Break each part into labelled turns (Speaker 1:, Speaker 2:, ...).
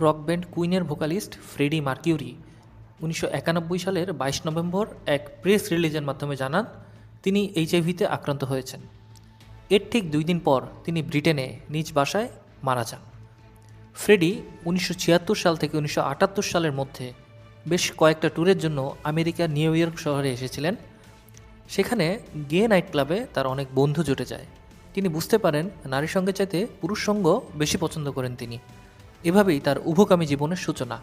Speaker 1: Rock band কুইনের vocalist Freddie Mercury ১৯৯১ সালের ২২ November এক প্রেস রিলিজের মাধ্যমে জানান তিনি এইচআইভিতে আক্রান্ত হয়েছেন। এর ঠিক ২ দিন পর তিনি ব্রিটেনে নিজ বাসায় মারা যান। ফ্রেডি ১৯৭৬ সাল থেকে ১৯৭৮ সালের মধ্যে বেশ কয়েকটা ট্যুরের জন্য আমেরিকার নিউ ইয়র্ক শহরে এসেছিলেন। সেখানে গে নাইট ক্লাবে তার অনেক বন্ধু জুটে যায়। তিনি বুঝতে পারেন নারী সঙ্গে চাইতে পুরুষ সঙ্গ বেশি পছন্দ করেন তিনি। এভাবেই তার উভকামী জীবনের সূচনা।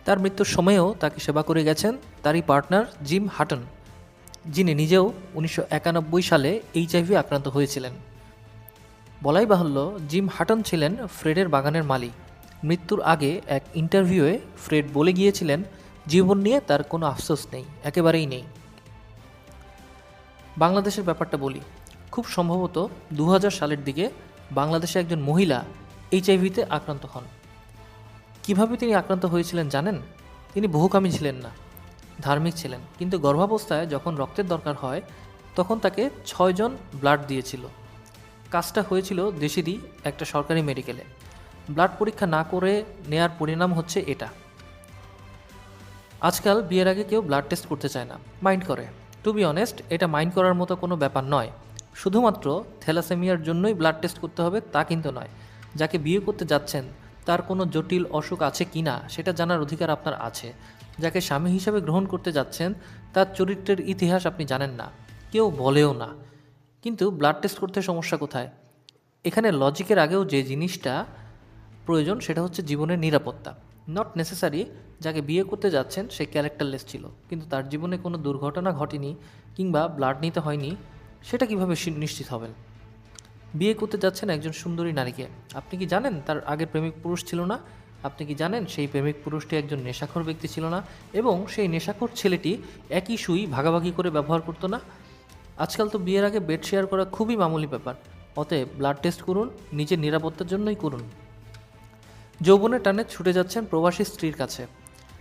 Speaker 1: তার মৃত্যুর সময়েও তাকে সেবা করে গেছেন তারই পার্টনার জিম হাটন, যিনি নিজেও ১৯৯১ সালে এইচআইভি আক্রান্ত হয়েছিলেন। বলাই বাহুল্য, জিম হাটন ছিলেন ফ্রেডের বাগানের মালি। মৃত্যুর আগে এক ইন্টারভিউয়ে ফ্রেড বলে গিয়েছিলেন জীবন নিয়ে তার কোনো আফসোস নেই, একেবারেই নেই। বাংলাদেশের ব্যাপারটা বলি, খুব সম্ভবত ২০০০ সালের দিকে বাংলাদেশে একজন মহিলা এইচআইভিতে আক্রান্ত হন। কিভাবে তিনি আক্রান্ত হয়েছিলেন জানেন? তিনি বহুকামী ছিলেন না, ধার্মিক ছিলেন, কিন্তু গর্ভাবস্থায় যখন রক্তের দরকার হয় তখন তাকে ৬ জন ব্লাড দিয়েছিল। কাজটা হয়েছিল দেশেরই একটা সরকারি মেডিকেলে। ব্লাড পরীক্ষা না করে নেয়ার পরিণাম হচ্ছে এটা। আজকাল বিয়ের আগে কেউ ব্লাড টেস্ট করতে চায় না, মাইন্ড করে। টু বি অনেস্ট, এটা মাইন্ড করার মতো কোনো ব্যাপার নয়। শুধুমাত্র থ্যালাসেমিয়ার জন্যই ব্লাড টেস্ট করতে হবে তা কিন্তু নয়। যাকে বিয়ে করতে যাচ্ছেন তার কোনো জটিল অসুখ আছে কি না সেটা জানার অধিকার আপনার আছে। যাকে স্বামী হিসাবে গ্রহণ করতে যাচ্ছেন তার চরিত্রের ইতিহাস আপনি জানেন না, কেউ বলেও না। কিন্তু ব্লাড টেস্ট করতে সমস্যা কোথায়? এখানে লজিকের আগেও যে জিনিসটা প্রয়োজন সেটা হচ্ছে জীবনের নিরাপত্তা। নট নেসেসারি যাকে বিয়ে করতে যাচ্ছেন সে ক্যারেক্টারলেস ছিল, কিন্তু তার জীবনে কোনো দুর্ঘটনা ঘটেনি কিংবা ব্লাড নিতে হয়নি, সেটা কিভাবে নিশ্চিত হবেন? বিয়ে করতে যাচ্ছেন একজন সুন্দরী নারীকে। আপনি কি জানেন তার আগের প্রেমিক পুরুষ ছিল না? আপনি কি জানেন সেই প্রেমিক পুরুষটি একজন নেশাখোর ব্যক্তি ছিল না? এবং সেই নেশাখোর ছেলেটি একই সুই ভাগাভাগি করে ব্যবহার করতো না? আজকাল তো বিয়ের আগে বেড শেয়ার করা খুবই মামুলি ব্যাপার। অতএব ব্লাড টেস্ট করুন, নিজের নিরাপত্তার জন্যই করুন। যৌবনের টানে ছুটে যাচ্ছেন প্রবাসী স্ত্রীর কাছে।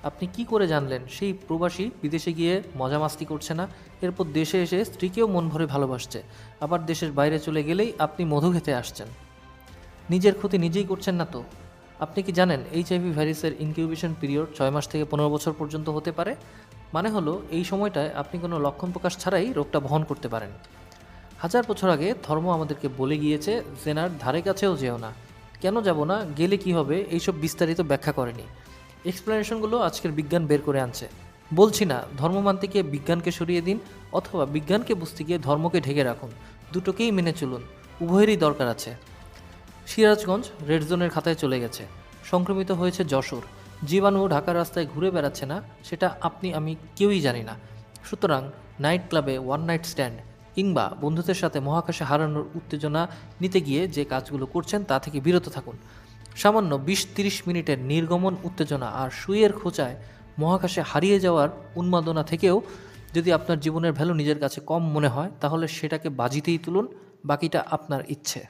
Speaker 1: আপনি কি করে জানলেন সেই প্রবাসী বিদেশে গিয়ে মজা মাস্তি করছে না? এরপর দেশে এসে স্ত্রীকেও মন ভরে ভালোবাসছে। আবার দেশের বাইরে চলে গেলেই আপনি মধু খেতে আসছেন। নিজের ক্ষতি নিজেই করছেন না তো? আপনি কি জানেন এইচআইভি ভাইরাসের ইনকিউবেশন পিরিয়ড ৬ মাস থেকে ১৫ বছর পর্যন্ত হতে পারে? মানে হলো এই সময়টায় আপনি কোনো লক্ষণ প্রকাশ ছাড়াই রোগটা বহন করতে পারেন। হাজার বছর আগে ধর্ম আমাদেরকে বলে গিয়েছে জেনার ধারে কাছেও যেও না। কেন যাব না, গেলে কি হবে, এইসব বিস্তারিত ব্যাখ্যা করেনি। এক্সপ্লেনেশনগুলো আজকের বিজ্ঞান বের করে আনছে। বলছি না ধর্ম মানতে গিয়ে বিজ্ঞানকে সরিয়ে দিন, অথবা বিজ্ঞানকে বুঝতে গিয়ে ধর্মকে ঢেকে রাখুন। দুটোকেই মেনে চলুন, উভয়েরই দরকার আছে। সিরাজগঞ্জ রেড জোনের খাতায় চলে গেছে। সংক্রমিত হয়েছে যশোর। জীবাণু ঢাকার রাস্তায় ঘুরে বেড়াচ্ছে না, সেটা আপনি আমি কেউই জানি না। সুতরাং নাইট ক্লাবে ওয়ান নাইট স্ট্যান্ড কিংবা বন্ধুদের সাথে মহাকাশে হারানোর উত্তেজনা নিতে গিয়ে যে কাজগুলো করছেন তা থেকে বিরত থাকুন। সামান্য ২০-৩০ মিনিটের নির্গমন উত্তেজনা আর সুইয়ের খোঁচায় মহাকাশে হারিয়ে যাওয়ার উন্মাদনা থেকেও যদি আপনার জীবনের ভ্যালু নিজের কাছে কম মনে হয়, তাহলে সেটাকে বাজিতেই তুলুন, বাকিটা আপনার ইচ্ছে।